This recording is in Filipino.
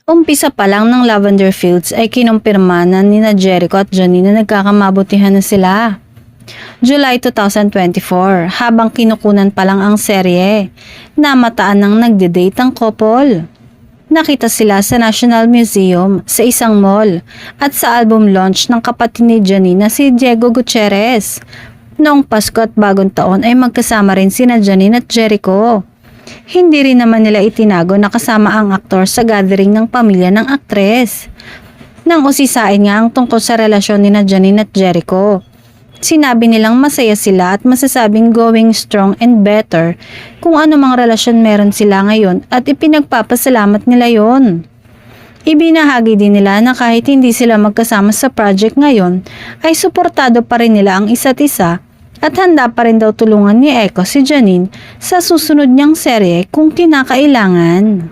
Umpisa pa lang ng Lavender Fields ay kinumpirma na nina Jericho at Janine na nagkakamabutihan na sila. July 2024, habang kinukunan pa lang ang serye, namataan ng nagde-date ang couple. Nakita sila sa National Museum, sa isang mall, at sa album launch ng kapatid ni Janine na si Diego Gutierrez. Noong Pasko at Bagong Taon ay magkasama rin sina Janine at Jericho. Hindi rin naman nila itinago na kasama ang aktor sa gathering ng pamilya ng aktres. Nang usisain nga ang tungkol sa relasyon ni Janine at Jericho. Sinabi nilang masaya sila at masasabing going strong and better kung anumang relasyon meron sila ngayon at ipinagpapasalamat nila yon. Ibinahagi din nila na kahit hindi sila magkasama sa project ngayon ay suportado pa rin nila ang isa't isa at handa pa rin daw tulungan ni Echo si Janine sa susunod niyang serye kung kinakailangan.